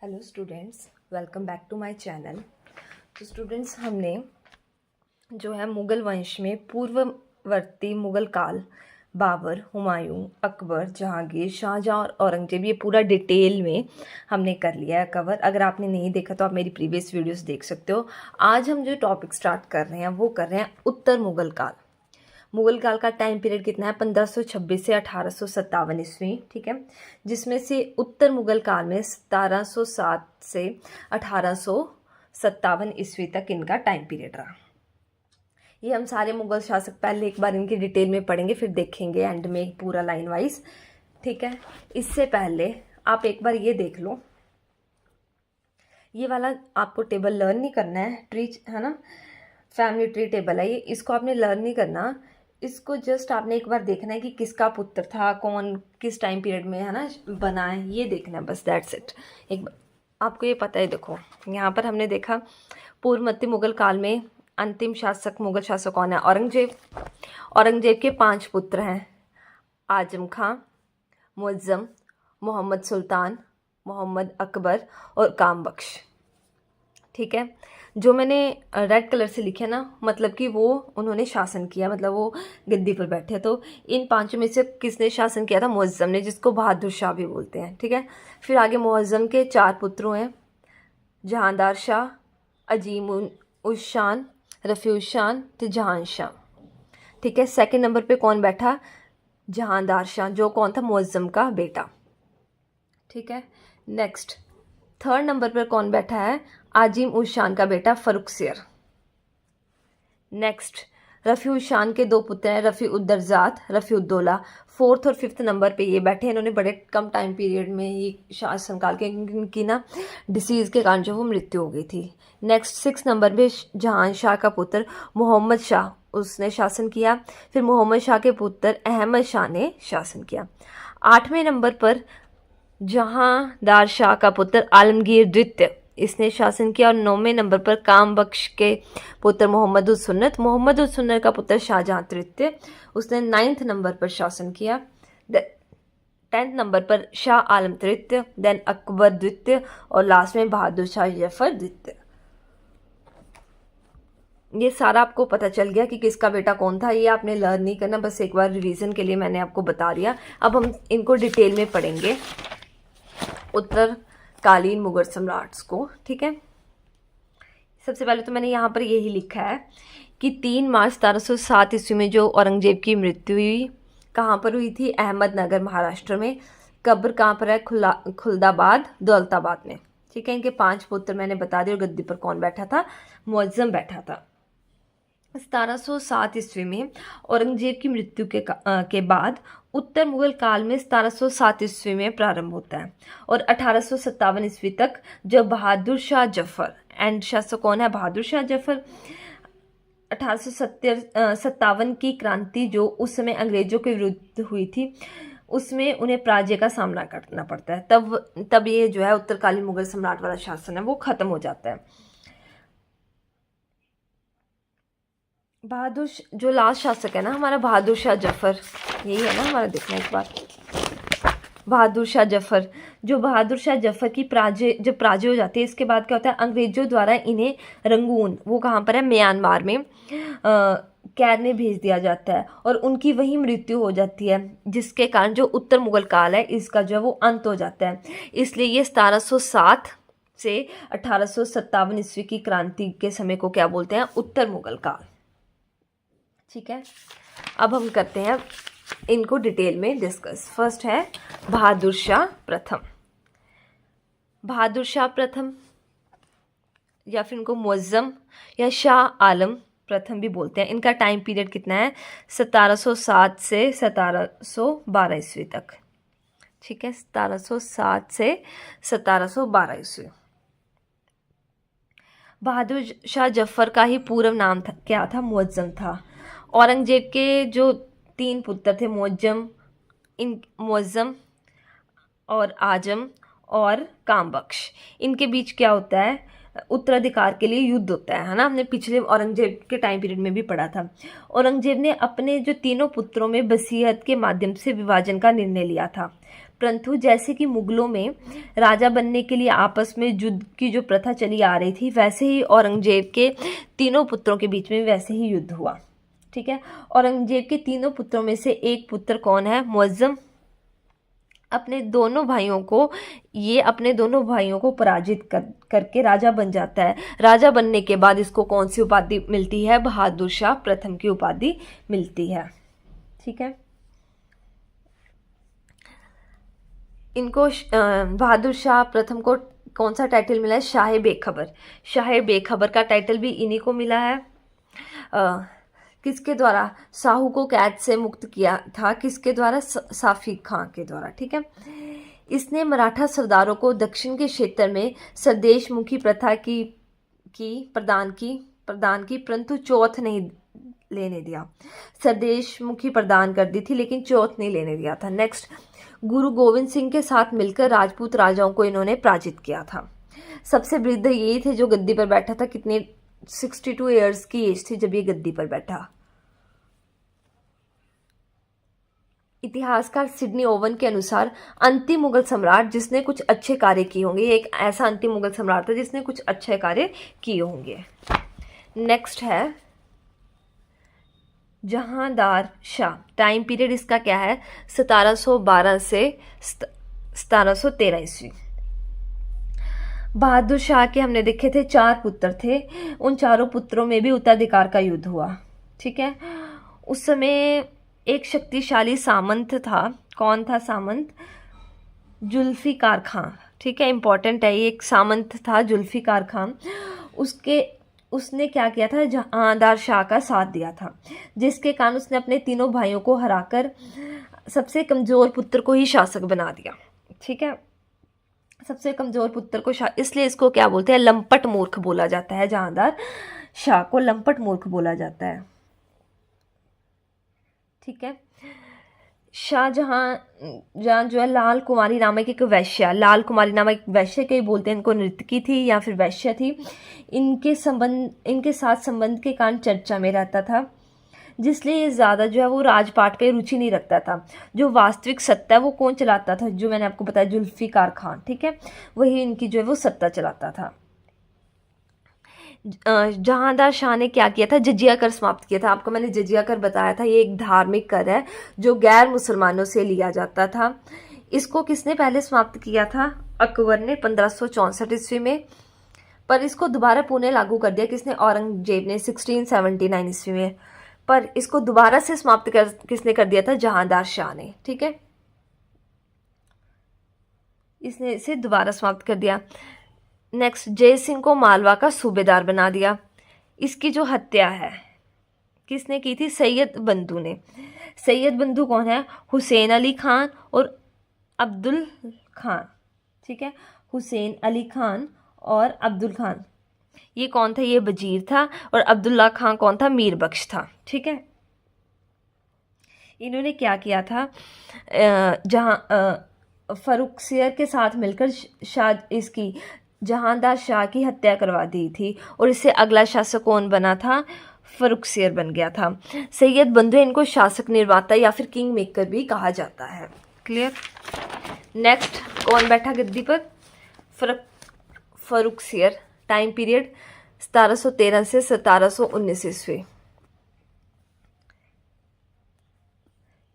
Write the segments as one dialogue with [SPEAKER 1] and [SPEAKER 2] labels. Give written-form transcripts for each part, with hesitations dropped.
[SPEAKER 1] Hello students, welcome back to my channel. तो students, हमने जो है मुग़ल वंश में पूर्ववर्ती मुग़ल काल, बाबर, हुमायूं, अकबर, जहांगीर, शाहजहां और औरंगजेब, ये पूरा डिटेल में हमने कर लिया है कवर। अगर आपने नहीं देखा तो आप मेरी प्रीवियस वीडियोस देख सकते हो। आज हम जो टॉपिक स्टार्ट कर रहे हैं वो कर रहे हैं उत्तर मुग़ल काल। मुग़ल काल का टाइम पीरियड कितना है? 1526 से 1857 ईस्वी, ठीक है। जिसमें से उत्तर मुग़ल काल में 1707 से 1857 ईस्वी तक इनका टाइम पीरियड रहा। ये हम सारे मुग़ल शासक पहले एक बार इनकी डिटेल में पढ़ेंगे, फिर देखेंगे एंड में पूरा लाइन वाइज, ठीक है। इससे पहले आप एक बार ये देख लो, ये वाला आपको टेबल लर्न नहीं करना है, ट्री है ना, फैमिली ट्री टेबल है ये, इसको आपने लर्न नहीं करना। इसको जस्ट आपने एक बार देखना है कि किसका पुत्र था, कौन किस टाइम पीरियड में है ना बना है, ये देखना है बस, दैट्स इट। एक आपको ये पता है, देखो यहाँ पर हमने देखा पूर्व मध्य मुग़ल काल में अंतिम शासक मुग़ल शासक कौन है? औरंगजेब। औरंगजेब के 5 पुत्र हैं, आजम खां, मुअज़्ज़म, मोहम्मद सुल्तान, मोहम्मद अकबर और काम बख्श, ठीक है। जो मैंने रेड कलर से लिखे ना, मतलब कि वो उन्होंने शासन किया, मतलब वो गद्दी पर बैठे। तो इन 5 में से किसने शासन किया था? मुअज़्ज़म ने, जिसको बहादुर शाह भी बोलते हैं, ठीक है। फिर आगे मुअज़्ज़म के 4 पुत्र हैं, जहांदार शाह, अजीम उस शान, रफ़ी उस शान, तो जहान शाह, ठीक है। सेकंड नंबर पे कौन बैठा? जहांदार शाह, जो कौन था? मुअज़्ज़म का बेटा, ठीक है। नेक्स्ट थर्ड नंबर पर कौन बैठा है? आजिम उस शान का बेटा फरुखसियर। नेक्स्ट रफ़ी उस शान के 2 पुत्र हैं, रफ़ी उद्दरजात, रफ़ी उद्दौला। फोर्थ और फिफ्थ नंबर पे ये बैठे हैं। इन्होंने बड़े कम टाइम पीरियड में ही शासनकाल के, इनकी ना डिसीज़ के कारण जो वो मृत्यु हो गई थी। नेक्स्ट 6 नंबर पे जहान शाह का पुत्र मोहम्मद शाह, उसने शासन किया। फिर मोहम्मद शाह के पुत्र अहमद शाह ने शासन किया। 8वें नंबर पर जहांदार शाह का पुत्र आलमगीर द्वितीय, इसने शासन किया। और 9वें नंबर पर काम बख्श के पुत्र मोहम्मद उस सुन्नत, मोहम्मद उस सुन्नत का पुत्र शाहजहां तृतीय, उसने 9th नंबर पर शासन किया। 10th नंबर पर शाह आलम तृतीय, देन अकबर द्वितीय और लास्ट में बहादुर शाह जफर द्वितीय। ये सारा आपको पता चल गया कि किसका बेटा कौन था। ये आपने लर्न नहीं करना, बस एक बार रिवीजन के लिए मैंने आपको बता दिया। अब हम इनको डिटेल में पढ़ेंगे, उत्तरकालीन मुगल सम्राट्स को, ठीक है। सबसे पहले तो मैंने यहाँ पर यही लिखा है कि 3 मार्च 1707 ईस्वी में जो औरंगजेब की मृत्यु हुई, कहाँ पर हुई थी? अहमदनगर, महाराष्ट्र में। कब्र कहाँ पर है? खुलदाबाद, दौलताबाद में, ठीक है। इनके 5 पुत्र मैंने बता दिए। और गद्दी पर कौन बैठा था? मुअज़्ज़म बैठा था। 1707 ईस्वी में औरंगजेब की मृत्यु के बाद उत्तर मुगल काल में 1707 ईस्वी में प्रारंभ होता है और 1857 ईस्वी तक जब बहादुर शाह जफर, एंड शासक कौन है? बहादुर शाह जफर। 1857 की क्रांति जो उस समय अंग्रेजों के विरुद्ध हुई थी, उसमें उन्हें पराजय का सामना करना पड़ता है। तब ये जो है उत्तरकालीन मुगल सम्राट वाला शासन है वो खत्म हो जाता है। बहादुर जो लास्ट शासक है ना हमारा, बहादुर शाह जफर, यही है ना हमारा, देखना एक बार। बहादुर शाह जफर, जो बहादुर शाह जफर की जब पराजय हो जाती है, इसके बाद क्या होता है? अंग्रेजों द्वारा इन्हें रंगून, वो कहाँ पर है? म्यांमार में, कैद में भेज दिया जाता है और उनकी वही मृत्यु हो जाती है, जिसके कारण जो उत्तर मुगल काल है इसका जो है वो अंत हो जाता है। इसलिए ये 1707 से 1857 ईस्वी की क्रांति के समय को क्या बोलते हैं? उत्तर मुगल काल, ठीक है। अब हम करते हैं इनको डिटेल में डिस्कस। फर्स्ट है बहादुर शाह प्रथम। बहादुर शाह प्रथम या फिर इनको मुअज़्ज़म या शाह आलम प्रथम भी बोलते हैं। इनका टाइम पीरियड कितना है? 1707 से 1712 ईस्वी तक, ठीक है। 1707 से 1712 ईस्वी। बहादुर शाह जफर का ही पूर्व नाम था, क्या था? मुअज़्ज़म था। औरंगजेब के जो 3 पुत्र थे, मुअज़्ज़म और आजम और काम बख्श, इनके बीच क्या होता है? उत्तराधिकार के लिए युद्ध होता है ना। हमने पिछले औरंगजेब के टाइम पीरियड में भी पढ़ा था। औरंगजेब ने अपने जो तीनों पुत्रों में वसीयत के माध्यम से विभाजन का निर्णय लिया था। परंतु जैसे कि मुगलों में राजा बनने के लिए आपस में युद्ध की जो प्रथा चली आ रही थी, वैसे ही औरंगजेब के तीनों पुत्रों के बीच में वैसे ही युद्ध हुआ। ठीक है, औरंगजेब के तीनों पुत्रों में से एक पुत्र कौन है? मुअज्जम अपने दोनों भाइयों को पराजित करके राजा बन जाता है। राजा बनने के बाद इसको कौन सी उपाधि मिलती है? बहादुर शाह प्रथम की उपाधि मिलती है। ठीक है, इनको बहादुर शाह प्रथम को कौन सा टाइटल मिला है? शाह बेखबर। शाह बेखबर का टाइटल भी इन्हीं को मिला है। किसके द्वारा? साहू को कैद से मुक्त किया था। किसके द्वारा? साफी खां के द्वारा। ठीक है, इसने मराठा सरदारों को दक्षिण के क्षेत्र में स्वदेशमुखी प्रथा प्रदान की, परंतु चौथ नहीं लेने दिया। स्वदेशमुखी प्रदान कर दी थी, लेकिन चौथ नहीं लेने दिया था। नेक्स्ट, गुरु गोविंद सिंह के साथ मिलकर राजपूत राजाओं को इन्होंने पराजित किया था। सबसे वृद्ध यही थे जो गद्दी पर बैठा था। कितने? 62 ईयर्स की एज थी जब ये गद्दी पर बैठा। इतिहासकार सिडनी ओवन के अनुसार अंतिम मुगल सम्राट जिसने कुछ अच्छे कार्य किए होंगे, एक ऐसा अंतिम मुगल सम्राट था जिसने कुछ अच्छे कार्य किए होंगे। नेक्स्ट है जहांदार शाह। टाइम पीरियड इसका क्या है? 1712 से 1713 ईस्वी। बहादुर शाह के हमने देखे थे 4 पुत्र थे। उन चारों पुत्रों में भी उत्तराधिकार का युद्ध हुआ। ठीक है, उस समय एक शक्तिशाली सामंत था। कौन था सामंत? जुल्फिकार खां। ठीक है, इंपॉर्टेंट है, ये एक सामंत था जुल्फिकार खां। उसने क्या किया था? जहांदार शाह का साथ दिया था, जिसके कारण उसने अपने तीनों भाइयों को हराकर सबसे कमजोर पुत्र को ही शासक बना दिया। ठीक है, सबसे कमजोर पुत्र को इसलिए इसको क्या बोलते हैं? लंपट मूर्ख बोला जाता है। जहांदार शाह को लंपट मूर्ख बोला जाता है। ठीक है, शाहजहां जो है लाल कुमारी नामक एक वैश्य के बोलते हैं, इनको नर्तकी थी या फिर वैश्य थी। इनके साथ संबंध के कारण चर्चा में रहता था, जिसलिए ये ज़्यादा जो है वो राजपाट पे रुचि नहीं रखता था। जो वास्तविक सत्ता है वो कौन चलाता था? जो मैंने आपको बताया, जुल्फिकार खान। ठीक है, वही इनकी जो है वो सत्ता चलाता था। जहांदार शाह ने क्या किया था? जजिया कर समाप्त किया था। आपको मैंने जजिया कर बताया था, ये एक धार्मिक कर है जो गैर मुसलमानों से लिया जाता था। इसको किसने पहले समाप्त किया था? अकबर ने 1564 ईस्वी में। पर इसको दोबारा पुनः लागू कर दिया किसने? औरंगजेब ने 1679 ईस्वी में। पर इसको दोबारा से समाप्त किसने कर दिया था? जहांदार शाह ने। ठीक है, इसने इसे दोबारा समाप्त कर दिया। नेक्स्ट, जय सिंह को मालवा का सूबेदार बना दिया। इसकी जो हत्या है किसने की थी? सैयद बंधु ने। सैयद बंधु कौन है? हुसैन अली खान और अब्दुल खान। ठीक है, हुसैन अली खान और अब्दुल खान। ये कौन था? ये वजीर था। और अब्दुल्ला खान कौन था? मीर बख्श था। ठीक है, इन्होंने क्या किया था? फर्रुखसियर के साथ मिलकर जहांदार शाह की हत्या करवा दी थी, और इससे अगला शासक कौन बना था? फर्रुखसियर बन गया था। सैयद बंधु इनको शासक निर्माता या फिर किंग मेकर भी कहा जाता है। क्लियर? नेक्स्ट, कौन बैठा गद्दी पर? फर्रुखसियर। टाइम पीरियड 1713 से 1719 ईस्वी।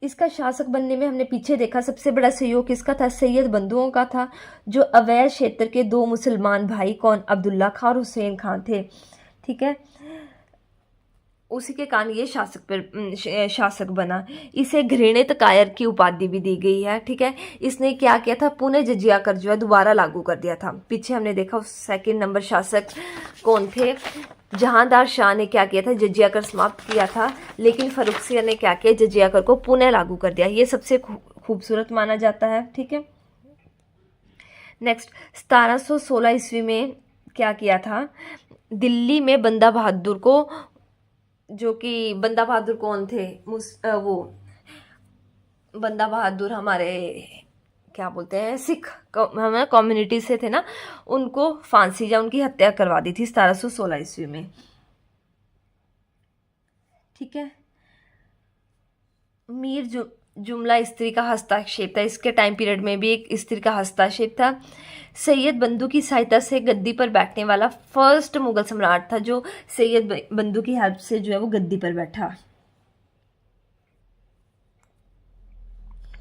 [SPEAKER 1] इसका शासक बनने में हमने पीछे देखा सबसे बड़ा सहयोग किसका था? सैयद बंधुओं का था। जो अवैध क्षेत्र के 2 मुसलमान भाई कौन? अब्दुल्ला खान और हुसैन खान थे। ठीक है, उसी के कारण ये शासक बना। इसे घृणित कायर की उपाधि भी दी गई है। ठीक है, इसने क्या किया था? पुनः जजिया कर जो है दोबारा लागू कर दिया था। पीछे हमने देखा 2 नंबर शासक कौन थे? जहांदार शाह ने क्या किया था? जजिया कर समाप्त किया था। लेकिन फर्रुखसियर ने क्या किया? जजिया कर को पुनः लागू कर दिया। ये सबसे खूबसूरत माना जाता है। ठीक है, नेक्स्ट, 1716 ईस्वी में क्या किया था? दिल्ली में बंदा बहादुर को, जो कि बंदा बहादुर कौन थे? वो बंदा बहादुर हमारे क्या बोलते हैं, सिख हमारे कम्युनिटी से थे ना, उनको फांसी या उनकी हत्या करवा दी थी 1716 ईस्वी में। ठीक है, जुमला स्त्री का हस्तक्षेप था, इसके टाइम पीरियड में भी एक स्त्री का हस्तक्षेप था। सैयद बंधु की सहायता से गद्दी पर बैठने वाला फर्स्ट मुगल सम्राट था जो सैयद बंधु की हेल्प से जो है वो गद्दी पर बैठा।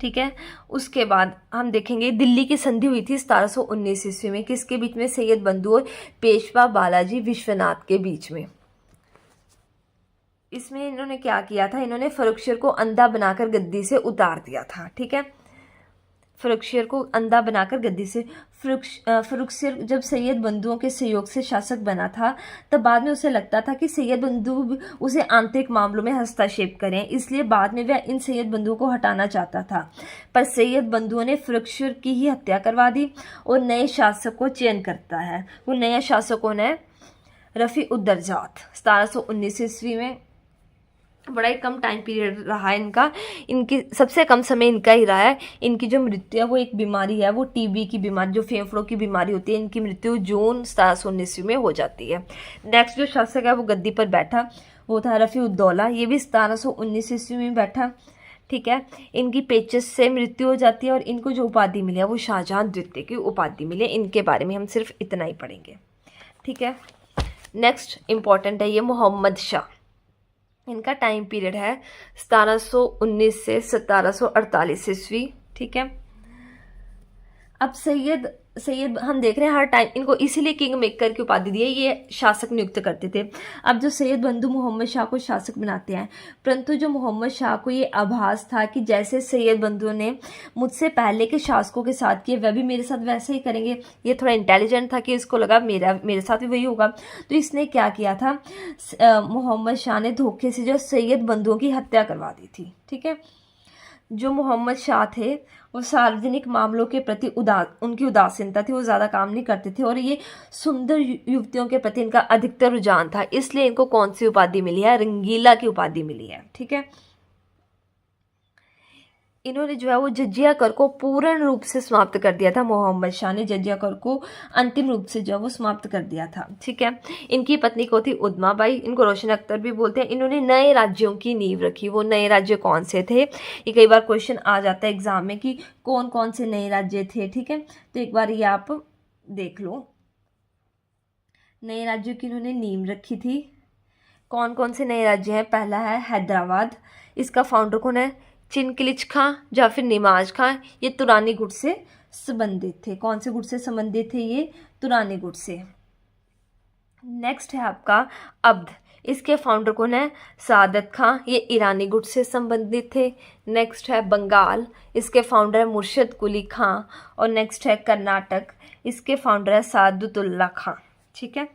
[SPEAKER 1] ठीक है, उसके बाद हम देखेंगे दिल्ली की संधि हुई थी 1719 ईस्वी में, किसके बीच में? सैयद बंधु और पेशवा बालाजी विश्वनाथ के बीच में। इसमें इन्होंने क्या किया था? इन्होंने फरुखशर को अंधा बनाकर गद्दी से उतार दिया था। ठीक है, फरुखशर को अंधा बनाकर गद्दी से। फरुखशर जब सैयद बंधुओं के सहयोग से शासक बना था तब बाद में उसे लगता था कि सैयद बंधु उसे आंतरिक मामलों में हस्तक्षेप करें, इसलिए बाद में वह इन सैयद बंधुओं को हटाना चाहता था। पर सैयद बंधुओं ने फरुखशर की ही हत्या करवा दी और नए शासक को चयन करता है। वो नया शासक कौन है? रफ़ी उद दरजात। 1719 ईस्वी में बड़ा ही कम टाइम पीरियड रहा है इनका, इनकी सबसे कम समय इनका ही रहा है। इनकी जो मृत्यु है वो एक बीमारी है, वो टीबी की बीमारी, जो फेफड़ों की बीमारी होती है, इनकी मृत्यु जून 1719 में हो जाती है। नेक्स्ट जो शासक है वो गद्दी पर बैठा वो था रफ़ी उद दौला, ये भी 1719 ईस्वी में बैठा। ठीक है, इनकी पेचिस से मृत्यु हो जाती है और इनको जो उपाधि मिली है वो शाहजहां द्वितीय की उपाधि मिली है। इनके बारे में हम सिर्फ इतना ही पढ़ेंगे। ठीक है, नेक्स्ट इम्पॉर्टेंट है ये मोहम्मद शाह। इनका टाइम पीरियड है 1719 से 1748 ईस्वी। ठीक है, अब सैयद हम देख रहे हैं हर टाइम इनको इसीलिए किंग मेकर की उपाधि दी है, ये शासक नियुक्त करते थे। अब जो सैयद बंधु मोहम्मद शाह को शासक बनाते हैं, परंतु जो मोहम्मद शाह को ये आभास था कि जैसे सैयद बंधु ने मुझसे पहले के शासकों के साथ किए वह भी मेरे साथ वैसे ही करेंगे। ये थोड़ा इंटेलिजेंट था कि इसको लगा मेरे साथ भी वही होगा, तो इसने क्या किया था? मोहम्मद शाह ने धोखे से जो सैयद बंधुओं की हत्या करवा दी थी। ठीक है, जो मोहम्मद शाह थे वो सार्वजनिक मामलों के प्रति उनकी उदासीनता थी, वो ज़्यादा काम नहीं करते थे और ये सुंदर युवतियों के प्रति इनका अधिकतर रुझान था, इसलिए इनको कौन सी उपाधि मिली है? रंगीला की उपाधि मिली है। ठीक है, इन्होंने जो है वो जजिया कर को पूर्ण रूप से समाप्त कर दिया था। मोहम्मद शाह ने जजिया कर को अंतिम रूप से जो है वो समाप्त कर दिया था। ठीक है, इनकी पत्नी को थी उद्मा बाई, इनको रोशन अख्तर भी बोलते हैं। इन्होंने नए राज्यों की नींव रखी। वो नए राज्य कौन से थे? ये कई बार क्वेश्चन आ जाता है एग्जाम में कि कौन कौन से नए राज्य थे। ठीक है, तो एक बार ये आप देख लो, नए राज्यों की इन्होंने नींव रखी थी। कौन कौन से नए राज्य हैं? पहला है हैदराबाद, इसका फाउंडर कौन है? चिनकिलिच खां या फिर निमाज खां। ये तुरानी गुट से संबंधित थे। कौन से गुट से संबंधित थे? ये तुरानी गुट से। नेक्स्ट है आपका अब्द, इसके फाउंडर कौन है? सादत खां, ये ईरानी गुट से संबंधित थे। नेक्स्ट है बंगाल, इसके फाउंडर है मुर्शद कुली खां। और नेक्स्ट है कर्नाटक, इसके फाउंडर है सादुतुल्ला खां। ठीक है,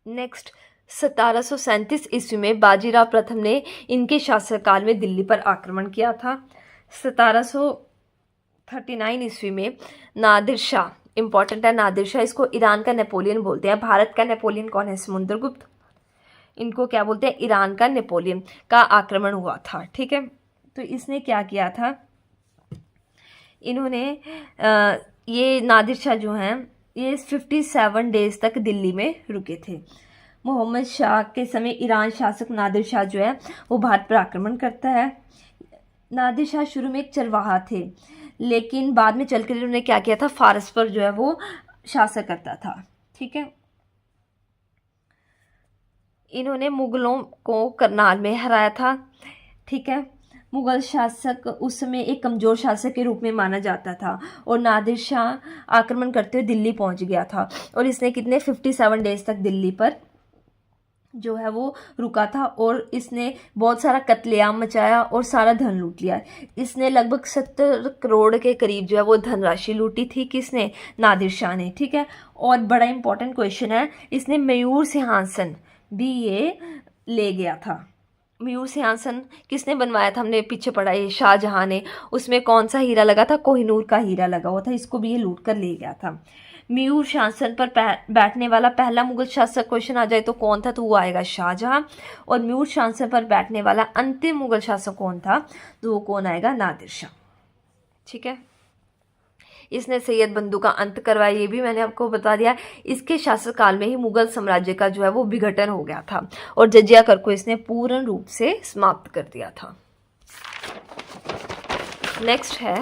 [SPEAKER 1] नेक्स्ट 1737 ईस्वी में बाजीराव प्रथम ने इनके शासनकाल में दिल्ली पर आक्रमण किया था। 1739 ईस्वी में नादिर शाह, इंपॉर्टेंट है नादिर शाह, इसको ईरान का नेपोलियन बोलते हैं। भारत का नेपोलियन कौन है? समुद्रगुप्त। इनको क्या बोलते हैं? ईरान का नेपोलियन का आक्रमण हुआ था। ठीक है, तो इसने क्या किया था? इन्होंने ये नादिर शाह जो हैं ये 57 डेज तक दिल्ली में रुके थे। मोहम्मद शाह के समय ईरान शासक नादिर शाह जो है वो भारत पर आक्रमण करता है। नादिर शाह शुरू में एक चरवाहा थे, लेकिन बाद में चलकर उन्होंने क्या किया था? फारस पर जो है वो शासन करता था। ठीक है, इन्होंने मुगलों को करनाल में हराया था। ठीक है, मुगल शासक उस समय एक कमज़ोर शासक के रूप में माना जाता था और नादिर शाह आक्रमण करते हुए दिल्ली पहुंच गया था और इसने कितने 57 डेज तक दिल्ली पर जो है वो रुका था और इसने बहुत सारा कत्लेआम मचाया और सारा धन लूट लिया। इसने लगभग 70 करोड़ के करीब जो है वो धनराशि लूटी थी। किसने? नादिर शाह ने। ठीक है, और बड़ा इंपॉर्टेंट क्वेश्चन है, इसने मयूर सिंहासन भी ये ले गया था। मयूर सिंहासन किसने बनवाया था? हमने पीछे पढ़ा ये शाहजहां ने। उसमें कौन सा हीरा लगा था? कोहिनूर का हीरा लगा हुआ था, इसको भी ये लूट कर ले गया था। मयूर सिंहासन पर बैठने वाला पहला मुगल शासक क्वेश्चन आ जाए तो कौन था? तो वो आएगा शाहजहां। और मयूर सिंहासन पर बैठने वाला अंतिम मुगल शासक कौन था? तो वो कौन आएगा? नादिर शाह। ठीक है, इसने सैयद बंधु का अंत करवाया, ये भी मैंने आपको बता दिया। इसके शासनकाल में ही मुगल साम्राज्य का जो है वो विघटन हो गया था और जजिया कर को इसने पूर्ण रूप से समाप्त कर दिया था। नेक्स्ट है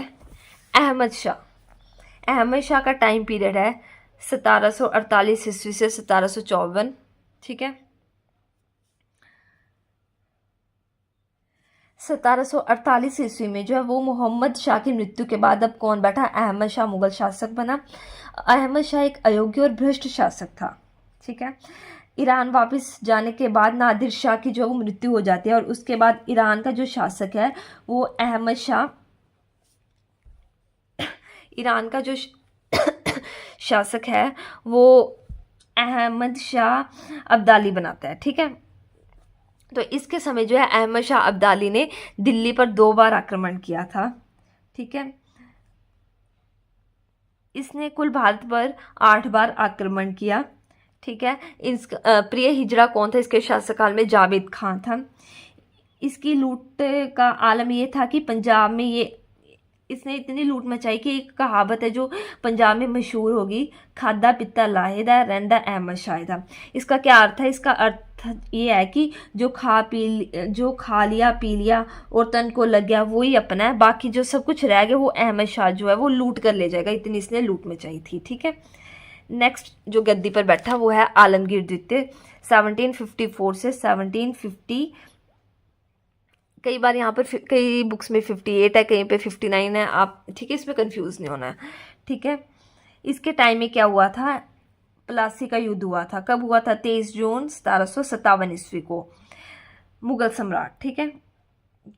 [SPEAKER 1] अहमद शाह। अहमद शाह का टाइम पीरियड है 1748 ईस्वी से 1754, ठीक है। 1748 ईस्वी में जो है वो मोहम्मद शाह की मृत्यु के बाद अब कौन बैठा? अहमद शाह मुगल शासक बना। अहमद शाह एक अयोग्य और भ्रष्ट शासक था, ठीक है। ईरान वापस जाने के बाद नादिर शाह की जो मृत्यु हो जाती है और उसके बाद ईरान का जो शासक है वो अहमद शाह, ईरान का जो शासक है वो अहमद शाह अब्दाली बनाता है, ठीक है। तो इसके समय जो है अहमद शाह अब्दाली ने दिल्ली पर 2 बार आक्रमण किया था, ठीक है। इसने कुल भारत पर 8 बार आक्रमण किया, ठीक है। इस प्रिय हिजरा कौन था? इसके शासनकाल में जावेद खान था। इसकी लूट का आलम ये था कि पंजाब में इसने इतनी लूट मचाई कि एक कहावत है जो पंजाब में मशहूर होगी, खादा पिता लाहेदा रहंदा अहमद शाहिदा। इसका क्या अर्थ है? इसका अर्थ ये है कि जो खा लिया पी लिया और तन को लग गया वही अपना है, बाकी जो सब कुछ रह गया वो अहमद शाह जो है वो लूट कर ले जाएगा, इतनी इसने लूट मचाई थी, ठीक है। नेक्स्ट जो गद्दी पर बैठा वो है आलमगीर द्वितीय, 1754 से 1750। कई बार यहाँ पर कई बुक्स में 58 है, कहीं पे 59 है, आप ठीक है, इसमें कंफ्यूज नहीं होना है, ठीक है। इसके टाइम में क्या हुआ था? प्लासी का युद्ध हुआ था। कब हुआ था? 23 जून 1757 ईस्वी को। मुगल सम्राट, ठीक है,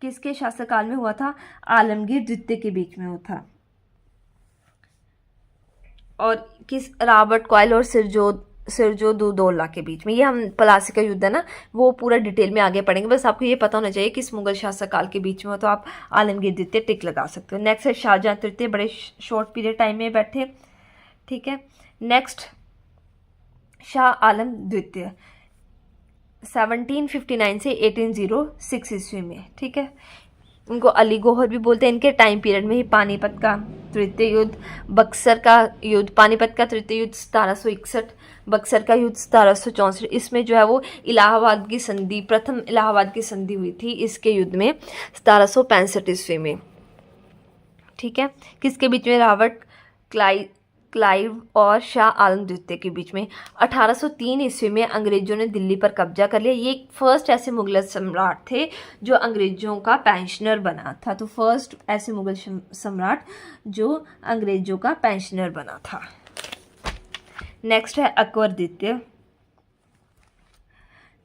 [SPEAKER 1] किसके शासनकाल में हुआ था? आलमगीर द्वितीय के बीच में हुआ था। और किस? रॉबर्ट क्लाइव और सिरजोदौला के बीच में। ये हम प्लासी का युद्ध है ना, वो पूरा डिटेल में आगे पढ़ेंगे, बस आपको ये पता होना चाहिए किस मुगल शासनकाल के बीच में हो, तो आप आलमगीर द्वितीय टिक लगा सकते हो। नेक्स्ट है शाहजहां तृतीय, बड़े शॉर्ट पीरियड टाइम में बैठे, ठीक है। नेक्स्ट शाह आलम द्वितीय, 1759 से 1806 ईस्वी में, ठीक है। उनको अली गौहर भी बोलते हैं। इनके टाइम पीरियड में ही पानीपत का तृतीय युद्ध, बक्सर का युद्ध, पानीपत का तृतीय युद्ध 1761, बक्सर का युद्ध 1764। इसमें जो है वो इलाहाबाद की संधि, प्रथम इलाहाबाद की संधि हुई थी इसके युद्ध में 1765 ईस्वी में, ठीक है। किसके बीच में? रॉबर्ट क्लाइव और शाह आलम द्वितीय के बीच में। 1803 ईस्वी में अंग्रेजों ने दिल्ली पर कब्जा कर लिया। ये फर्स्ट ऐसे मुगल सम्राट थे जो अंग्रेजों का पेंशनर बना था, तो फर्स्ट ऐसे मुगल सम्राट जो अंग्रेजों का पेंशनर बना था। नेक्स्ट है अकबर द्वितीय।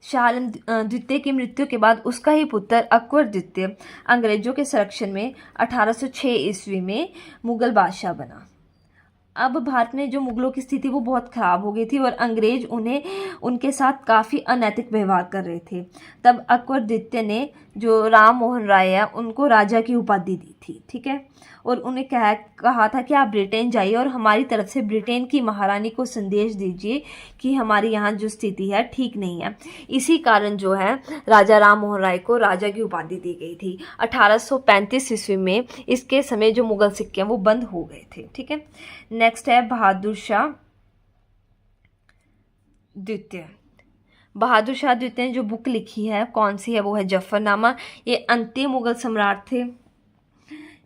[SPEAKER 1] शाह आलम द्वितीय की मृत्यु के बाद उसका ही पुत्र अकबर द्वितीय अंग्रेजों के संरक्षण में 1806 ईस्वी में मुगल बादशाह बना। अब भारत में जो मुगलों की स्थिति वो बहुत ख़राब हो गई थी और अंग्रेज उनके साथ काफ़ी अनैतिक व्यवहार कर रहे थे। तब अकबर द्वितीय ने जो राम मोहन राय है उनको राजा की उपाधि दी थी, ठीक है, और उन्हें कहा था कि आप ब्रिटेन जाइए और हमारी तरफ से ब्रिटेन की महारानी को संदेश दीजिए कि हमारी यहाँ जो स्थिति है ठीक नहीं है। इसी कारण जो है राजा राम मोहन राय को राजा की उपाधि दी गई थी। 1835 ईस्वी में इसके समय जो मुगल सिक्के हैं वो बंद हो गए थे, ठीक है। नेक्स्ट है बहादुर शाह द्वितीय। बहादुर शाह द्वितीय ने जो बुक लिखी है कौन सी है? वो है जफरनामा। ये अंतिम मुगल सम्राट थे।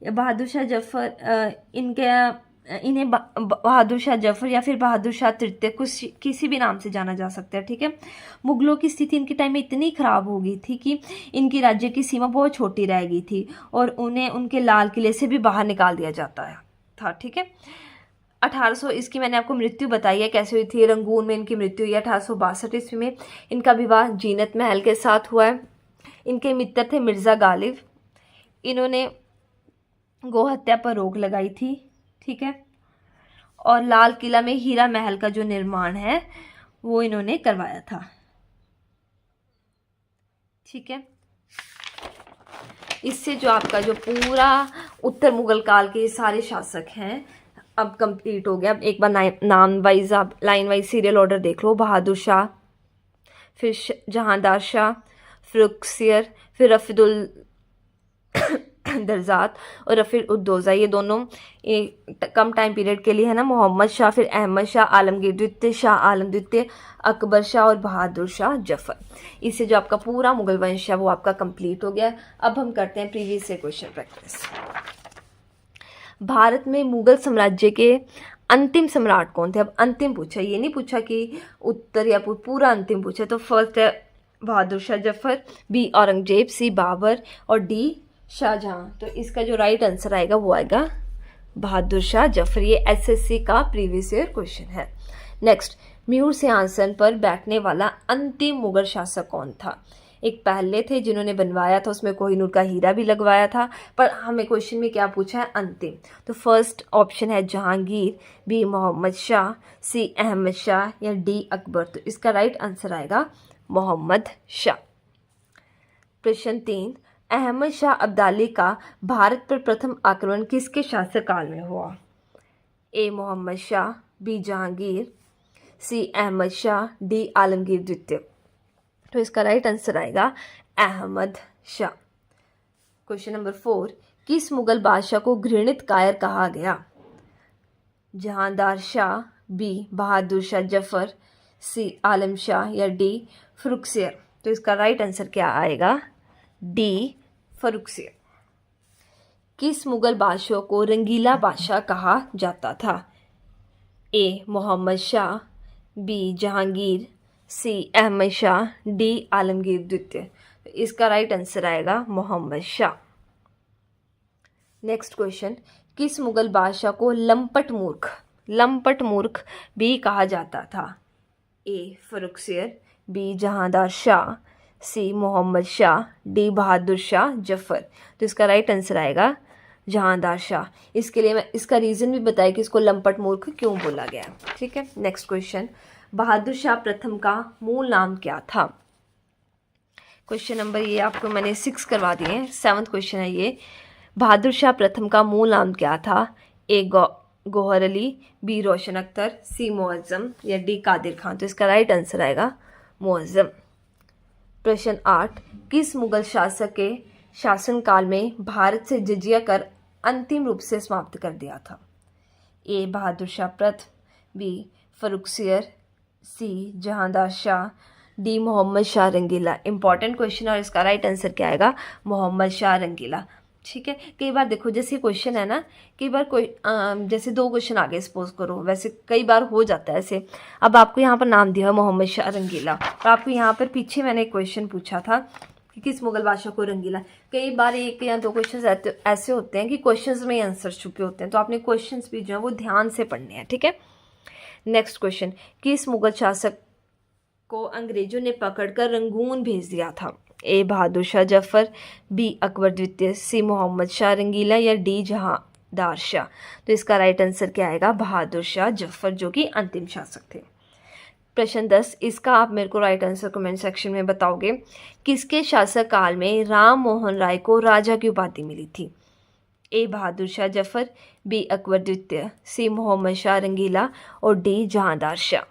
[SPEAKER 1] बहादुर शाह जफर, इन्हें बहादुर शाह जफर या फिर बहादुर शाह तृतीय कुछ किसी भी नाम से जाना जा सकता है, ठीक है। मुगलों की स्थिति इनके टाइम में इतनी ख़राब हो गई थी कि इनकी राज्य की सीमा बहुत छोटी रह गई थी और उन्हें उनके लाल किले से भी बाहर निकाल दिया जाता था, ठीक है। 1800 इसकी मैंने आपको मृत्यु बताई है कैसे हुई थी। रंगून में इनकी मृत्यु हुई 1862 ईस्वी में। इनका विवाह जीनत महल के साथ हुआ है। इनके मित्र थे मिर्ज़ा गालिब। इन्होंने गोहत्या पर रोक लगाई थी, ठीक है, और लाल किला में हीरा महल का जो निर्माण है वो इन्होंने करवाया था, ठीक है। इससे जो आपका जो पूरा उत्तर मुगल काल के सारे शासक हैं अब कंप्लीट हो गया। अब एक बार नाम वाइज आप लाइन वाइज सीरियल ऑर्डर देख लो। बहादुर शाह, फिर जहांदार शाह, फिर रुखसियर, फिर दरजात और रफ़ील उद्दौजा, ये दोनों कम टाइम पीरियड के लिए है ना। मोहम्मद शाह, फिर अहमद शाह आलमगीर द्वितीय, शाह आलम द्वितीय, अकबर शाह और बहादुर शाह जफर। इससे जो आपका पूरा मुगल वंश है वो आपका कंप्लीट हो गया है। अब हम करते हैं प्रीवियस से क्वेश्चन प्रैक्टिस। भारत में मुगल साम्राज्य के अंतिम सम्राट कौन थे? अब अंतिम पूछा, ये नहीं पूछा कि उत्तर या पूरा अंतिम पूछा। तो फर्स्ट है बहादुर शाह जफर, बी औरंगजेब, सी बाबर और डी शाहजहां। तो इसका जो राइट आंसर आएगा वो आएगा बहादुर शाह जफर। ये एसएससी का प्रीवियस ईयर क्वेश्चन है। नेक्स्ट, म्यूर सिंहासन पर बैठने वाला अंतिम मुगल शासक कौन था? एक पहले थे जिन्होंने बनवाया था, उसमें कोहिनूर का हीरा भी लगवाया था, पर हमें क्वेश्चन में क्या पूछा है? अंतिम। तो फर्स्ट ऑप्शन है जहांगीर, बी मोहम्मद शाह, सी अहमद शाह या डी अकबर। तो इसका राइट आंसर आएगा मोहम्मद शाह। प्रश्न 3, अहमद शाह अब्दाली का भारत पर प्रथम आक्रमण किसके शासनकाल में हुआ? ए मोहम्मद शाह, बी जहांगीर, सी अहमद शाह, डी आलमगीर द्वितीय। तो इसका राइट आंसर आएगा अहमद शाह। क्वेश्चन नंबर 4, किस मुगल बादशाह को घृणित कायर कहा गया? जहांदार शाह, बी बहादुर शाह जफर, सी आलम शाह या डी फरुखसियर। तो इसका राइट आंसर क्या आएगा? डी फरुखसियर। किस मुगल बादशाह को रंगीला बादशाह कहा जाता था? ए मोहम्मद शाह, बी जहांगीर, सी अहमद शाह, डी आलमगीर द्वितीय। तो इसका राइट आंसर आएगा मोहम्मद शाह। नेक्स्ट क्वेश्चन, किस मुगल बादशाह को लंपट मूर्ख भी कहा जाता था? ए फरुखसियर, बी जहांदार शाह, सी मोहम्मद शाह, डी बहादुर शाह जफर। तो इसका राइट आंसर आएगा जहांदार शाह। इसके लिए मैं इसका रीज़न भी बताया कि इसको लंपट मूर्ख क्यों बोला गया। ठीक है। नेक्स्ट क्वेश्चन, बहादुर शाह प्रथम का मूल नाम क्या था? क्वेश्चन नंबर ये आपको मैंने 6 करवा दिए हैं, 7th क्वेश्चन है ये। बहादुर शाह प्रथम का मूल नाम क्या था? ए गौहर अली, बी रोशन अख्तर, सी मुअज्जम या डी कादिर खान। तो इसका राइट आंसर आएगा मुअज्जम। प्रश्न 8, किस मुगल शासक के शासनकाल में भारत से जजिया कर अंतिम रूप से समाप्त कर दिया था? ए बहादुर शाह प्रथम, बी फरुखसियर, सी जहांदार शाह, डी मोहम्मद शाह रंगीला। इंपॉर्टेंट क्वेश्चन और इसका राइट आंसर क्या आएगा? मोहम्मद शाह रंगीला। ठीक है। कई बार देखो जैसे क्वेश्चन है ना, कई बार कोई जैसे 2 क्वेश्चन आगे सपोज करो, वैसे कई बार हो जाता है ऐसे। अब आपको यहाँ पर नाम दिया है मोहम्मद शाह रंगीला और आपको यहाँ पर पीछे मैंने एक क्वेश्चन पूछा था कि किस मुगल बादशाह को रंगीला। कई बार 1 या 2 क्वेश्चन ऐसे होते हैं कि क्वेश्चन में आंसर छुपे होते हैं, तो आपने क्वेश्चन भी जो है वो ध्यान से पढ़ने हैं। ठीक है। नेक्स्ट क्वेश्चन, किस मुगल शासक को अंग्रेजों ने पकड़कर रंगून भेज दिया था? ए बहादुर शाह जफर, बी अकबर द्वितीय, सी मोहम्मद शाह रंगीला या डी जहांदार शाह। तो इसका राइट आंसर क्या आएगा? बहादुर शाह जफर, जो कि अंतिम शासक थे। प्रश्न 10, इसका आप मेरे को राइट आंसर कमेंट सेक्शन में बताओगे। किसके शासक काल में राम मोहन राय को राजा की उपाधि मिली थी? ए बहादुर शाह जफर, बी अकबर द्वितीय, सी मोहम्मद शाह रंगीला और डी जहांदार शाह।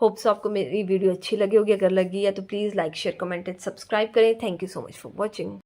[SPEAKER 1] होप्स आपको मेरी वीडियो अच्छी लगी होगी। अगर लगी है तो please like share comment and subscribe करें। Thank you so much for watching.